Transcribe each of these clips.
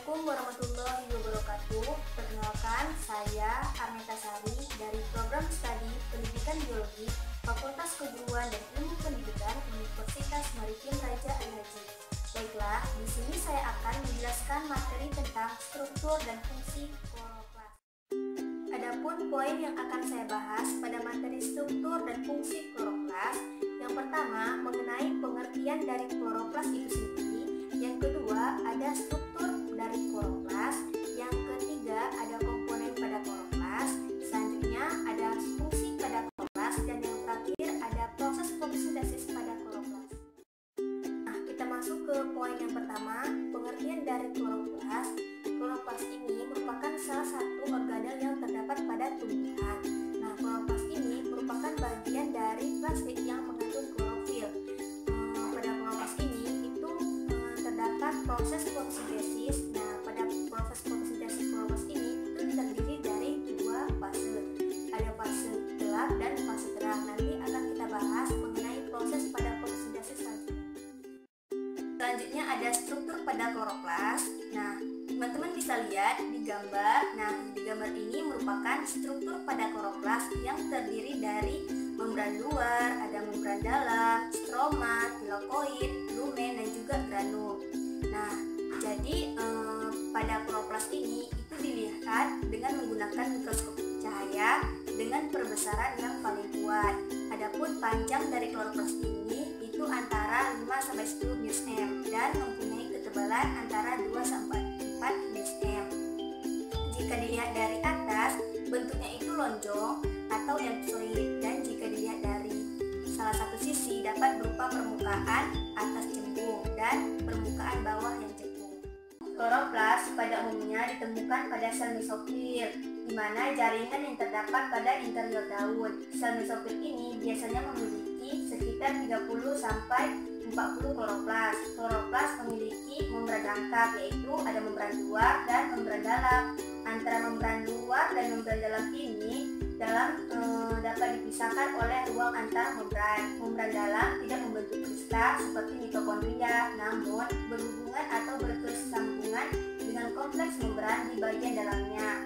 Assalamualaikum warahmatullahi wabarakatuh. Perkenalkan, saya Arneta Sari dari Program Studi Pendidikan Biologi Fakultas Keguruan dan Ilmu Pendidikan Universitas Maritim Raja Ali Haji. Baiklah, di sini saya akan menjelaskan materi tentang struktur dan fungsi kloroplas. Adapun poin yang akan saya bahas pada materi struktur dan fungsi kloroplas, yang pertama mengenai pengertian dari kloroplas itu sendiri, yang kedua ada struktur dari kloroplas, yang ketiga ada komponen pada kloroplas, selanjutnya ada fungsi pada kloroplas, dan yang terakhir ada proses fotosintesis pada kloroplas. Nah, kita masuk ke poin yang pertama, pengertian dari kloroplas. Kloroplas ini merupakan salah satu organel yang terdapat pada tumbuhan. Nah, kloroplas ini merupakan bagian dari plastik yang mengandung klorofil. Pada kloroplas ini itu terdapat proses fotosintesis. Nah, pada proses fotosintesis kloroplas ini itu terdiri dari dua fase. Ada fase gelap dan fase terang. Nanti akan kita bahas mengenai proses pada fotosintesis selanjutnya. Selanjutnya ada struktur pada kloroplas. Nah, teman-teman bisa lihat di gambar. Nah, di gambar ini merupakan struktur pada kloroplas yang terdiri dari membran luar, ada membran dalam, stroma, tilakoid, lumen, dan juga granul. Nah, jadi pada kloroplas ini itu dilihat dengan menggunakan mikroskop cahaya dengan perbesaran yang paling kuat. Adapun panjang dari kloroplas ini itu antara 5-10 μm dan mempunyai ketebalan antara 2-4 μm. Jika dilihat dari atas, bentuknya itu lonjong atau elipsoid, dan jika dilihat dari salah satu sisi dapat berupa permukaan atas cembung dan permukaan bawah yang cekung. Kloroplas pada umumnya ditemukan pada sel mesofil, di mana jaringan yang terdapat pada interior daun. Sel mesofil ini biasanya memiliki sekitar 30-40 kloroplas. Kloroplas memiliki membran lengkap, yaitu ada membran luar dan membran dalam. Antara membran luar dan membran dalam ini dapat dipisahkan oleh ruang antar membran. Membran dalam tidak membentuk kristal seperti mitokondria, namun berhubungan atau berkesinambungan dengan kompleks membran di bagian dalamnya.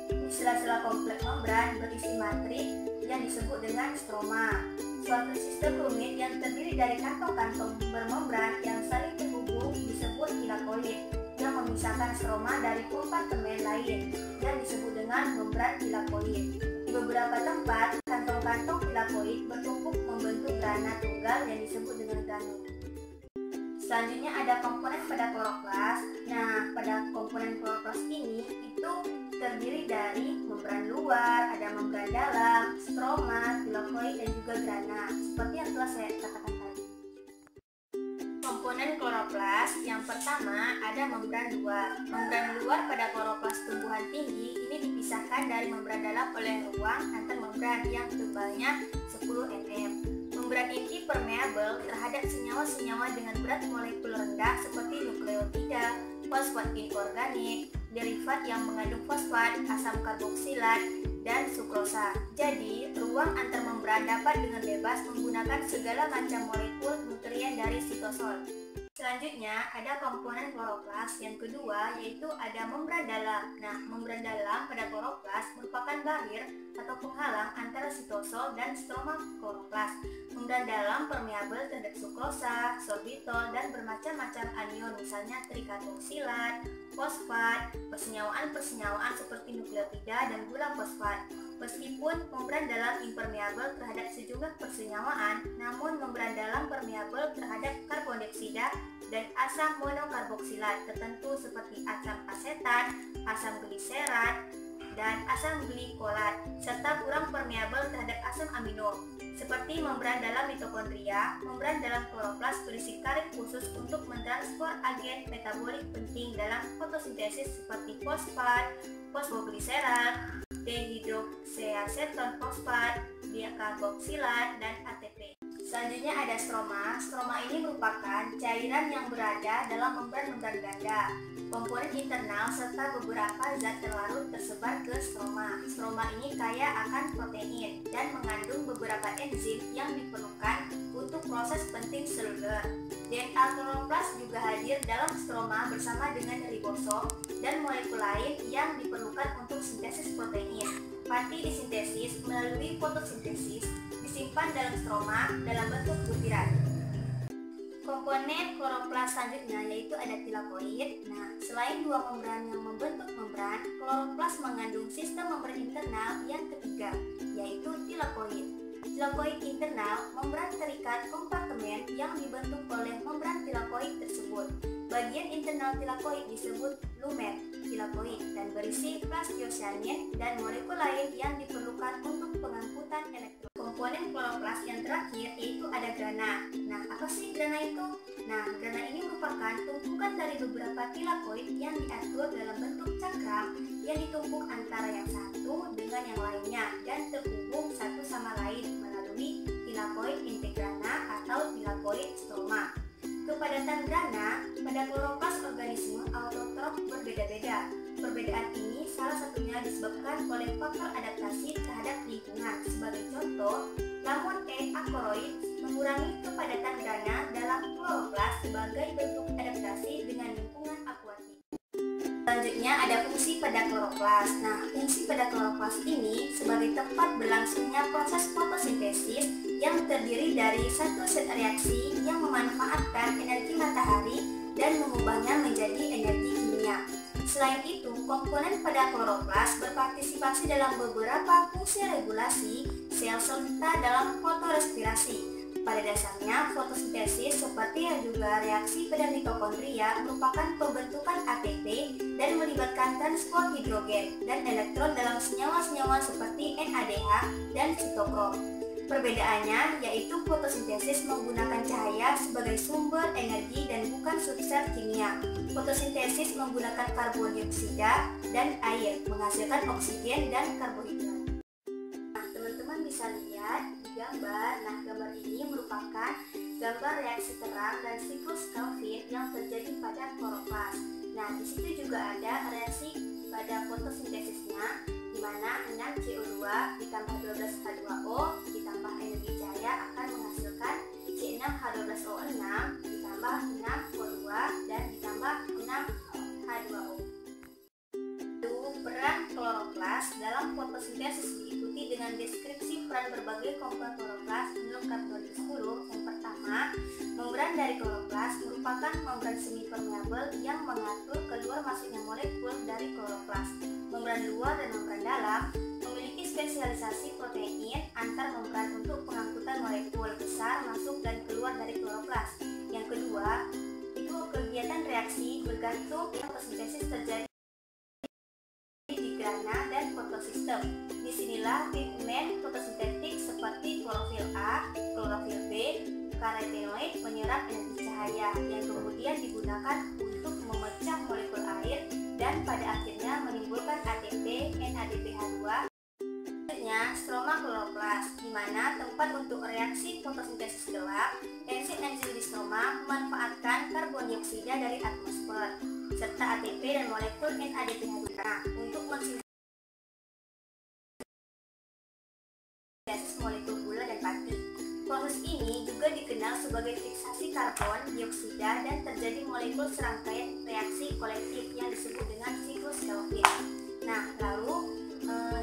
Di sela-sela kompleks membran berisi matrik yang disebut dengan stroma. Suatu sistem rumit yang terdiri dari kantong-kantong bermembran yang saling terhubung disebut tilakoid, yang memisahkan stroma dari kompartemen lain yang disebut dengan membran tilakoid. Di beberapa tempat, kantong-kantong tilakoid bertumpuk membentuk grana tunggal yang disebut dengan granul. Selanjutnya ada komponen pada kloroplas. Nah, pada komponen kloroplas ini itu terdiri dari membran luar, ada membran dalam, stroma, tilakoid, dan juga grana, seperti yang telah saya katakan tadi. Komponen kloroplas yang pertama ada membran luar. Membran luar pada kloroplas tumbuhan tinggi ini dipisahkan dari membran dalam oleh ruang antar membran yang tebalnya 10 mm. Membran inti permeabel terhadap senyawa-senyawa dengan berat molekul rendah seperti nukleotida, fosfat inorganik, derivat yang mengandung fosfat, asam karboksilat, dan sukrosa. Jadi, ruang antar membran dapat dengan bebas menggunakan segala macam molekul nutrien dari sitosol. Selanjutnya, ada komponen kloroplas yang kedua, yaitu ada membran dalam. Nah, membran dalam pada kloroplas merupakan barrier atau penghalang antara sitosol dan stroma kloroplas. Membran dalam permeabel terhadap sukrosa, sorbitol, dan bermacam-macam anion, misalnya trikarboksilat, fosfat, persenyawaan-persenyawaan seperti nukleotida dan gula fosfat. Meskipun membran dalam impermeabel terhadap sejumlah persenyawaan, namun membran dalam permeabel terhadap karbon dioksida dan asam monokarboksilat tertentu seperti asam asetat, asam gliserat, dan asam glikolat, serta kurang permeabel terhadap asam amino. Seperti membran dalam mitokondria, membran dalam kloroplas berisi karet khusus untuk mentransport agen metabolik penting dalam fotosintesis seperti fosfat, fosfogliserat, dehidroksiaseton fosfat, dikarboksilat, dan ATP. Selanjutnya ada stroma. Stroma ini merupakan cairan yang berada dalam membran-membran ganda, komponen internal, serta beberapa zat terlarut tersebar ke stroma. Stroma ini kaya akan protein dan mengandung beberapa enzim yang diperlukan untuk proses penting seluler. DNA kloroplas juga hadir dalam stroma bersama dengan ribosom dan molekul lain yang diperlukan untuk sintesis protein. Pati disintesis melalui fotosintesis, disimpan dalam stroma dalam bentuk butiran. Komponen kloroplas selanjutnya yaitu ada tilakoid. Nah, selain dua membran yang membentuk membran, kloroplas mengandung sistem membran internal yang ketiga, yaitu tilakoid. Tilakoid internal, membran terikat kompartemen yang dibentuk oleh membran tilakoid tersebut. Bagian internal tilakoid disebut lumen tilakoid dan berisi plastiosanin dan molekul lain yang diperlukan untuk pengangkutan elektron. Komponen kloroplas yang terakhir yaitu ada grana. Nah, apa sih grana itu? Nah, grana ini merupakan tumpukan dari beberapa tilakoid yang diatur dalam bentuk cakram yang ditumpuk antara yang satu dengan yang lainnya dan terhubung satu sama lain melalui tilakoid integrana atau tilakoid stroma. Kepadatan grana pada kloroplas organisme autotrof berbeda-beda. Perbedaan ini salah satunya disebabkan oleh faktor adaptasi terhadap lingkungan. Sebagai contoh, lamun akoroid mengurangi kepadatan grana dalam kloroplas sebagai bentuk adaptasi dengan lingkungan akuatik. Selanjutnya ada fungsi pada kloroplas. Nah, fungsi pada kloroplas ini sebagai tempat berlangsungnya proses fotosintesis yang terdiri dari satu set reaksi yang memanfaatkan energi matahari dan mengubahnya menjadi energi kimia. Selain itu, komponen pada kloroplas berpartisipasi dalam beberapa fungsi regulasi sel serta dalam fotorespirasi. Pada dasarnya, fotosintesis seperti yang juga reaksi pada mitokondria merupakan pembentukan ATP dan melibatkan transport hidrogen dan elektron dalam senyawa-senyawa seperti NADH dan sitokrom. Perbedaannya yaitu fotosintesis menggunakan cahaya sebagai sumber energi dan bukan substrat kimia. Fotosintesis menggunakan karbon dioksida dan air menghasilkan oksigen dan karbohidrat. Nah, teman-teman bisa lihat di gambar. Nah, gambar ini merupakan gambar reaksi terang dan siklus Calvin yang terjadi pada kloroplas. Nah, di situ juga ada reaksi pada fotosintesisnya, di mana 6CO2 ditambah 12H2O ditambah energi cahaya akan menghasilkan C6H12O6 ditambah 6O2 dan ditambah 6H2O. Peran kloroplas dalam fotosintesis diikuti dengan deskripsi peran berbagai komponen kloroplas menurut kategori 10. Yang pertama, membran dari kloroplas merupakan membran semi-permeabel yang mengatur keluar masuknya molekul dari kloroplas. Membran luar dan membran dalam memiliki spesialisasi protein antar membran untuk pengangkutan molekul besar masuk dan keluar dari kloroplas. Yang kedua, itu kegiatan reaksi bergantung fotosintesis terjadi di grana dan fotosistem. Disinilah pigmen fotosintetik seperti klorofil A, klorofil B, karotenoid menyerap energi cahaya yang kemudian digunakan untuk memecah molekul air dan pada akhirnya menimbulkan ATP, NADPH2. Selanjutnya, stroma kloroplas, di mana tempat untuk reaksi fotosintesis gelap. Enzim-enzim di stroma memanfaatkan karbon dioksida dari atmosfer serta ATP dan molekul NADPH2 untuk mensintesis molekul gula dan pati. Proses ini juga dikenal sebagai fiksasi karbon dioksida dan terjadi molekul serangkaian reaksi kolektif yang disebut dengan siklus Calvin. Nah, lalu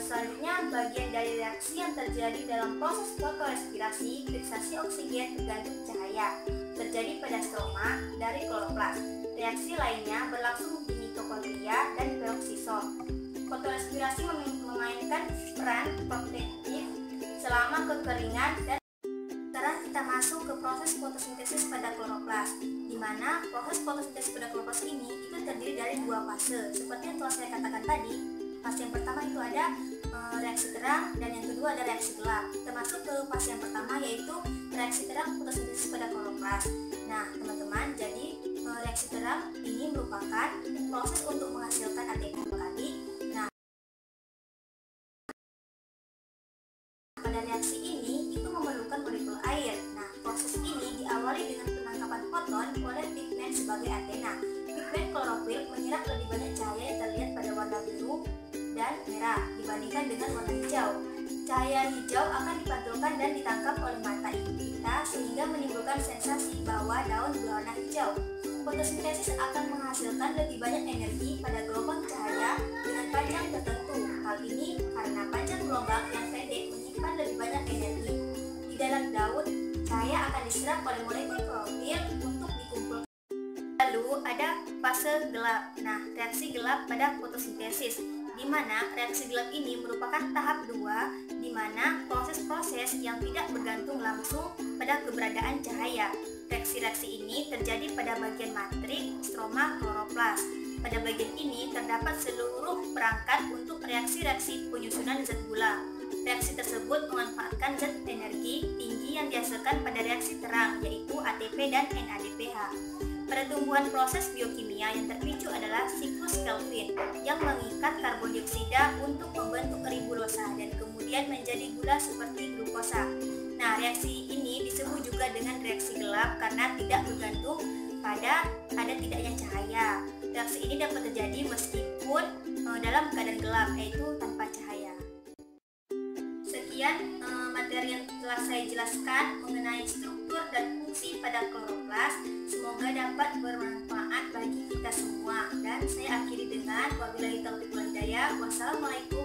selanjutnya bagian dari reaksi yang terjadi dalam proses fotorespirasi, fiksasi oksigen bergantung cahaya terjadi pada stroma dari kloroplas. Reaksi lainnya berlangsung di mitokondria dan peroksisom. Fotorespirasi memainkan peran protektif selama kekeringan dan sekarang kita masuk ke proses fotosintesis pada kloroplas, di mana proses fotosintesis pada kloroplas ini itu terdiri dari dua fase. Seperti yang telah saya katakan tadi, fase yang pertama itu ada reaksi terang dan yang kedua ada reaksi gelap. Kita masuk ke fase yang pertama yaitu reaksi terang fotosintesis pada kloroplas. Nah, teman-teman, jadi reaksi terang ini merupakan proses untuk menghasilkan ATP tadi. Nah, pada reaksi ini itu memerlukan molekul air. Nah, proses ini diawali dengan penangkapan foton oleh pigmen sebagai antena. Pigmen klorofil menyerap lebih banyak cahaya yang terlihat pada warna biru dan merah dibandingkan dengan warna hijau. Cahaya hijau akan dipantulkan dan ditangkap oleh mata kita sehingga menimbulkan sensasi bahwa daun berwarna hijau. Fotosintesis akan menghasilkan lebih banyak energi pada gelombang fase gelap. Nah, reaksi gelap pada fotosintesis, di mana reaksi gelap ini merupakan tahap 2 di mana proses-proses yang tidak bergantung langsung pada keberadaan cahaya. Reaksi-reaksi ini terjadi pada bagian matriks, stroma, kloroplas. Pada bagian ini terdapat seluruh perangkat untuk reaksi-reaksi penyusunan zat gula. Reaksi tersebut memanfaatkan zat energi tinggi yang dihasilkan pada reaksi terang, yaitu ATP dan NADPH. Pada tumbuhan proses biokimia yang terpicu adalah siklus Calvin yang mengikat karbon dioksida untuk membentuk ribosa dan kemudian menjadi gula seperti glukosa. Nah, reaksi ini disebut juga dengan reaksi gelap karena tidak bergantung pada ada tidaknya cahaya. Reaksi ini dapat terjadi meskipun dalam keadaan gelap, yaitu tanpa cahaya. Sekian materi yang telah saya jelaskan mengenai struktur dan fungsi pada kloroplas. Semoga dapat bermanfaat bagi kita semua. Dan saya akhiri dengan wabillahi taufiq wal hidayah. Wassalamualaikum